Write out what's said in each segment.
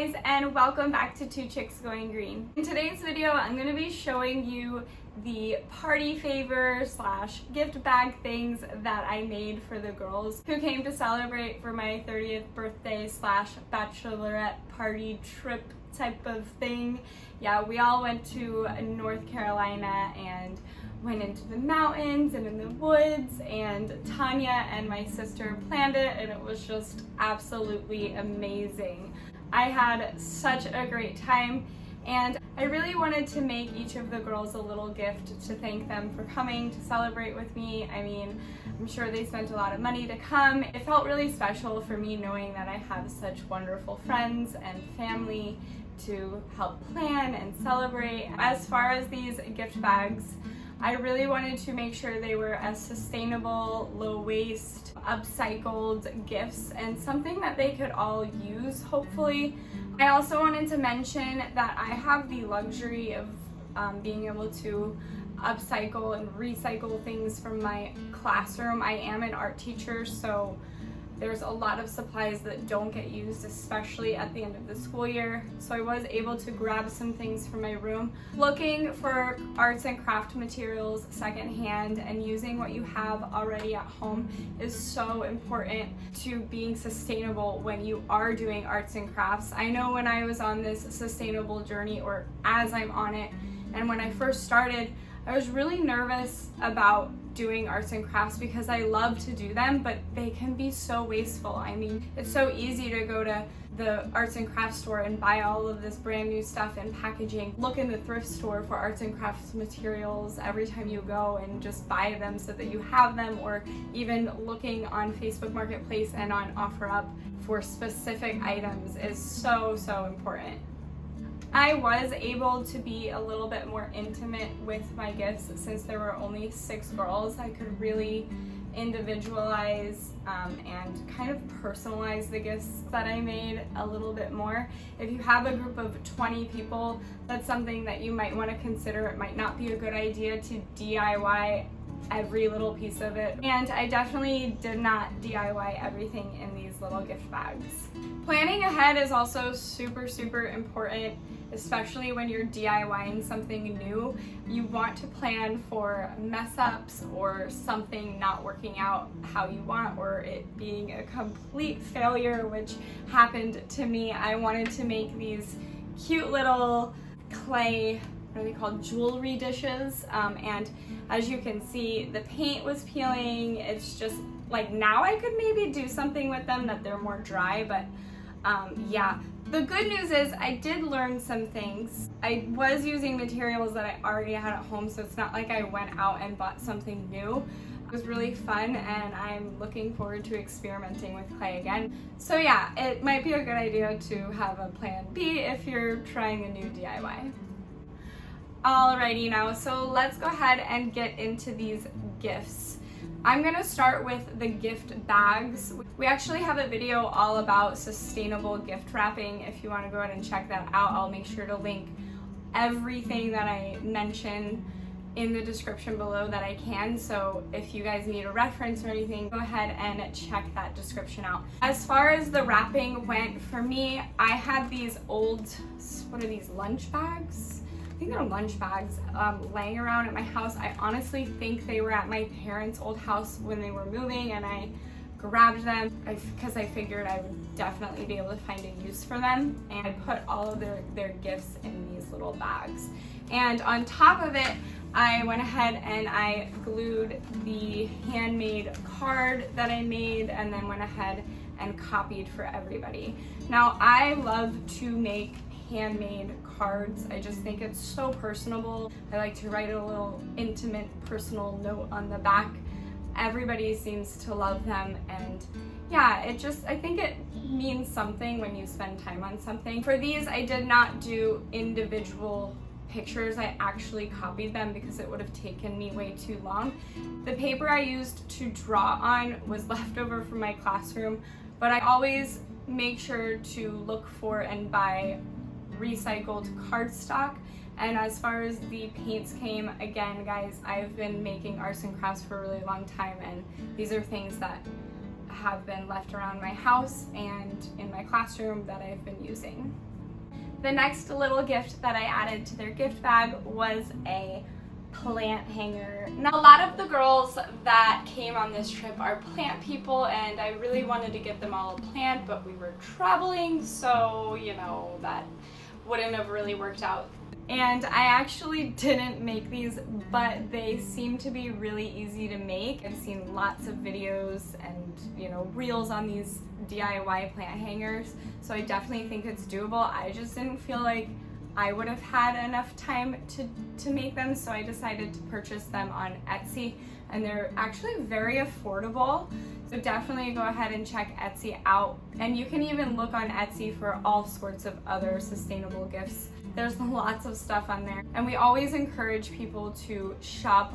guys, and welcome back to Two Chicks Going Green. In today's video, I'm going to be showing you the party favor / gift bag things that I made for the girls who came to celebrate for my 30th birthday / Bachelorette party trip type of thing. Yeah, we all went to North Carolina and went into the mountains and in the woods, and Tania and my sister planned it, and it was just absolutely amazing. I had such a great time, and I really wanted to make each of the girls a little gift to thank them for coming to celebrate with me. I mean, I'm sure they spent a lot of money to come. It felt really special for me knowing that I have such wonderful friends and family to help plan and celebrate. As far as these gift bags, I really wanted to make sure they were as sustainable, low waste, upcycled gifts and something that they could all use, hopefully. I also wanted to mention that I have the luxury of being able to upcycle and recycle things from my classroom. I am an art teacher, so there's a lot of supplies that don't get used, especially at the end of the school year. So I was able to grab some things from my room. Looking for arts and craft materials secondhand and using what you have already at home is so important to being sustainable when you are doing arts and crafts. I know when I was on this sustainable journey, or as I'm on it, and when I first started, I was really nervous about doing arts and crafts because I love to do them, but they can be so wasteful. I mean, it's so easy to go to the arts and crafts store and buy all of this brand new stuff and packaging. Look in the thrift store for arts and crafts materials every time you go and just buy them so that you have them, or even looking on Facebook Marketplace and on OfferUp for specific items is so important. I was able to be a little bit more intimate with my gifts since there were only 6 girls. I could really individualize and kind of personalize the gifts that I made a little bit more. If you have a group of 20 people, that's something that you might want to consider. It might not be a good idea to DIY every little piece of it, and I definitely did not DIY everything in these little gift bags. Planning ahead is also super important, especially when you're DIYing something new. You want to plan for mess ups or something not working out how you want, or it being a complete failure, which happened to me. I wanted to make these cute little clay, what are they called, jewelry dishes, and as you can see, the paint was peeling. It's just like, now I could maybe do something with them that they're more dry, but yeah. The good news is I did learn some things. I was using materials that I already had at home, so it's not like I went out and bought something new. It was really fun, and I'm looking forward to experimenting with clay again. So yeah, it might be a good idea to have a plan B if you're trying a new DIY. Alrighty now, so let's go ahead and get into these gifts. I'm gonna start with the gift bags. We actually have a video all about sustainable gift wrapping. If you wanna go ahead and check that out, I'll make sure to link everything that I mention in the description below that I can. So if you guys need a reference or anything, go ahead and check that description out. As far as the wrapping went, for me, I had these old, what are these, lunch bags? I think they're lunch bags laying around at my house. I honestly think they were at my parents' old house when they were moving, and I grabbed them because I figured I would definitely be able to find a use for them, and I put all of their gifts in these little bags. And on top of it, I went ahead and I glued the handmade card that I made, and then went ahead and copied for everybody. Now, I love to make handmade cards. I just think it's so personable. I like to write a little intimate personal note on the back. Everybody seems to love them, and yeah, I think it means something when you spend time on something. For these, I did not do individual pictures. I actually copied them because it would have taken me way too long. The paper I used to draw on was left over from my classroom, but I always make sure to look for and buy recycled cardstock. And as far as the paints came, again guys, I've been making arts and crafts for a really long time, and these are things that have been left around my house and in my classroom that I've been using. The next little gift that I added to their gift bag was a plant hanger. Now, a lot of the girls that came on this trip are plant people, and I really wanted to get them all a plant, but we were traveling, so you know, that wouldn't have really worked out. And I actually didn't make these, but they seem to be really easy to make. I've seen lots of videos and, you know, reels on these DIY plant hangers, so I definitely think it's doable. I just didn't feel like I would have had enough time to make them, so I decided to purchase them on Etsy, and they're actually very affordable. So definitely go ahead and check Etsy out, and you can even look on Etsy for all sorts of other sustainable gifts. There's lots of stuff on there, and we always encourage people to shop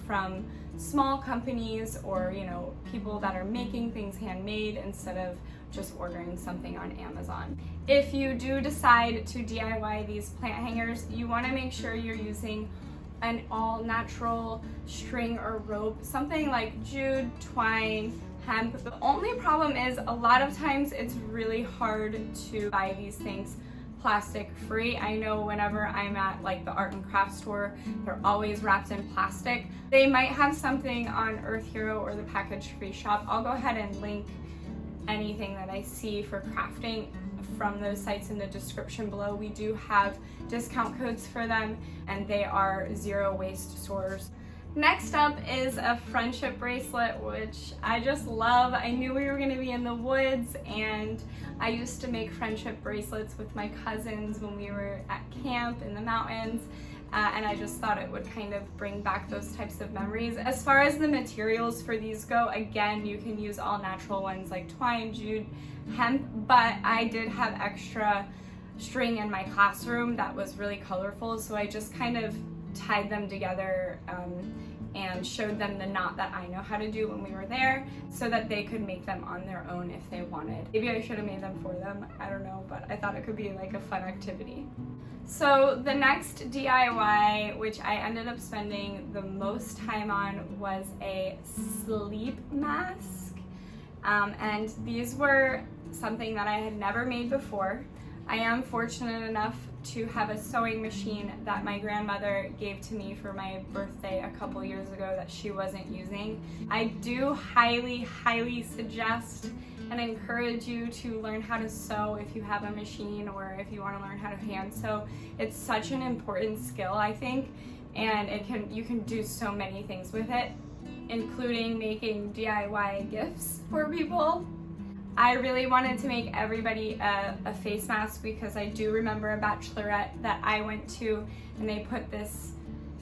from small companies or, you know, people that are making things handmade instead of just ordering something on Amazon. If you do decide to DIY these plant hangers, you want to make sure you're using an all-natural string or rope, something like jute, twine, hemp. The only problem is a lot of times it's really hard to buy these things plastic free. I know whenever I'm at like the art and craft store, they're always wrapped in plastic. They might have something on Earth Hero or the Package Free shop. I'll go ahead and link anything that I see for crafting from those sites in the description below. We do have discount codes for them, and they are zero waste stores. Next up is a friendship bracelet, which I just love. I knew we were going to be in the woods, and I used to make friendship bracelets with my cousins when we were at camp in the mountains, and I just thought it would kind of bring back those types of memories. As far as the materials for these go, again, you can use all natural ones like twine, jute, hemp, but I did have extra string in my classroom that was really colorful, so I just kind of tied them together and showed them the knot that I know how to do when we were there, so that they could make them on their own if they wanted. Maybe I should have made them for them, I don't know, but I thought it could be like a fun activity. So the next DIY, which I ended up spending the most time on, was a sleep mask. And these were something that I had never made before. I am fortunate enough to have a sewing machine that my grandmother gave to me for my birthday a couple years ago that she wasn't using. I do highly, highly suggest and encourage you to learn how to sew if you have a machine, or if you want to learn how to hand sew. It's such an important skill, I think, and you can do so many things with it, including making DIY gifts for people. I really wanted to make everybody a face mask because I do remember a Bachelorette that I went to, and they put this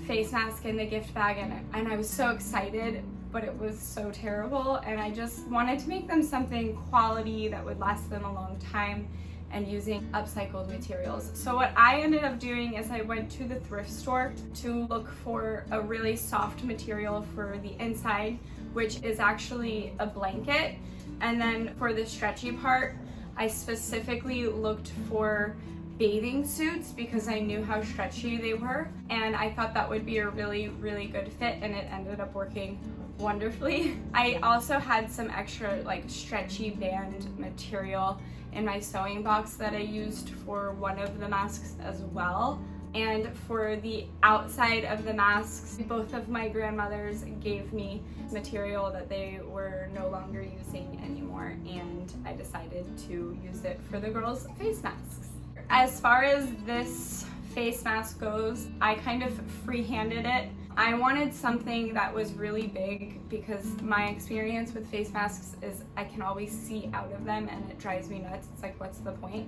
face mask in the gift bag, and I was so excited, but it was so terrible, and I just wanted to make them something quality that would last them a long time, and using upcycled materials. So what I ended up doing is I went to the thrift store to look for a really soft material for the inside, which is actually a blanket. And then for the stretchy part, I specifically looked for bathing suits because I knew how stretchy they were, and I thought that would be a really, really good fit, and it ended up working wonderfully. I also had some extra like stretchy band material in my sewing box that I used for one of the masks as well. And for the outside of the masks, both of my grandmothers gave me material that they were no longer using anymore, and I decided to use it for the girls' face masks. As far as this face mask goes, I kind of free-handed it. I wanted something that was really big because my experience with face masks is I can always see out of them, and it drives me nuts. It's like, what's the point?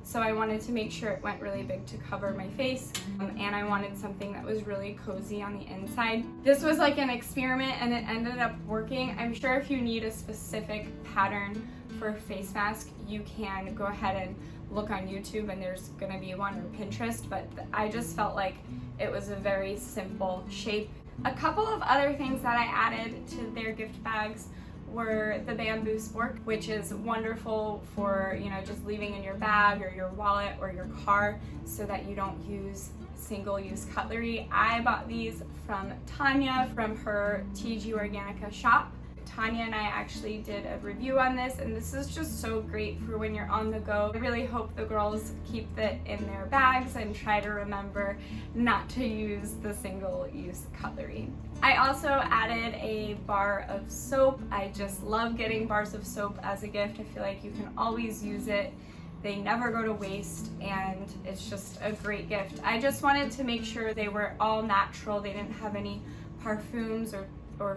So I wanted to make sure it went really big to cover my face, and I wanted something that was really cozy on the inside. This was like an experiment, and it ended up working. I'm sure if you need a specific pattern for a face mask, you can go ahead and look on YouTube, and there's gonna be one, or Pinterest, but I just felt like it was a very simple shape. A couple of other things that I added to their gift bags were the bamboo spork, which is wonderful for, you know, just leaving in your bag or your wallet or your car so that you don't use single-use cutlery. I bought these from Tania from her TG Organica shop. Tania and I actually did a review on this, and this is just so great for when you're on the go. I really hope the girls keep it in their bags and try to remember not to use the single-use cutlery. I also added a bar of soap. I just love getting bars of soap as a gift. I feel like you can always use it. They never go to waste, and it's just a great gift. I just wanted to make sure they were all natural. They didn't have any perfumes or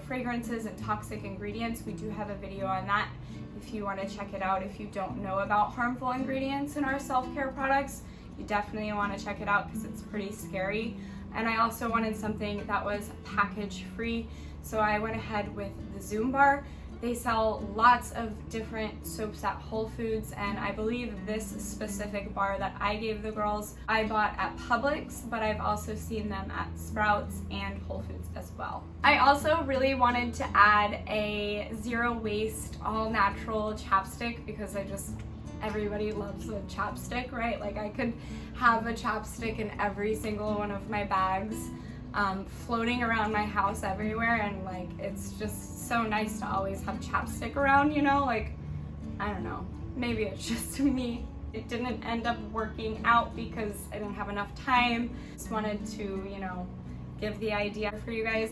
fragrances and toxic ingredients. We do have a video on that if you want to check it out. If you don't know about harmful ingredients in our self-care products, you definitely want to check it out because it's pretty scary. And I also wanted something that was package free, so I went ahead with the Zoom bar. They sell lots of different soaps at Whole Foods, and I believe this specific bar that I gave the girls I bought at Publix, but I've also seen them at Sprouts and Whole Foods as well. I also really wanted to add a zero waste, all natural chapstick because everybody loves a chapstick, right? Like I could have a chapstick in every single one of my bags, floating around my house everywhere, and like it's just so nice to always have chapstick around, you know? Like, I don't know, maybe it's just me. It didn't end up working out because I didn't have enough time. Just wanted to, you know, give the idea for you guys.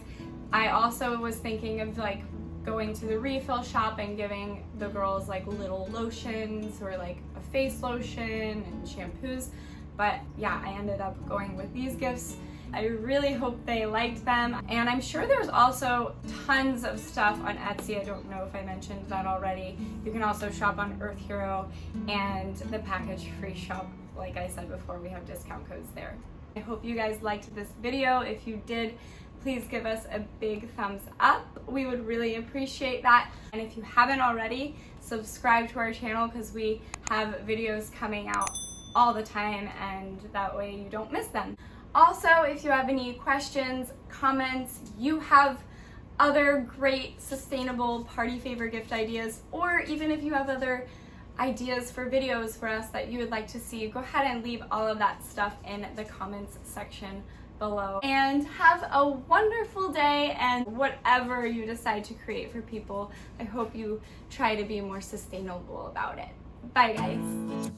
I also was thinking of like going to the refill shop and giving the girls like little lotions or like a face lotion and shampoos, but yeah, I ended up going with these gifts. I really hope they liked them, and I'm sure there's also tons of stuff on Etsy. I don't know if I mentioned that already. You can also shop on Earth Hero and the package free shop. Like I said before, we have discount codes there. I hope you guys liked this video. If you did, please give us a big thumbs up. We would really appreciate that. And if you haven't already, subscribe to our channel because we have videos coming out all the time, and that way you don't miss them. Also, if you have any questions, comments, you have other great sustainable party favor gift ideas, or even if you have other ideas for videos for us that you would like to see, go ahead and leave all of that stuff in the comments section below. And have a wonderful day, and whatever you decide to create for people, I hope you try to be more sustainable about it. Bye guys.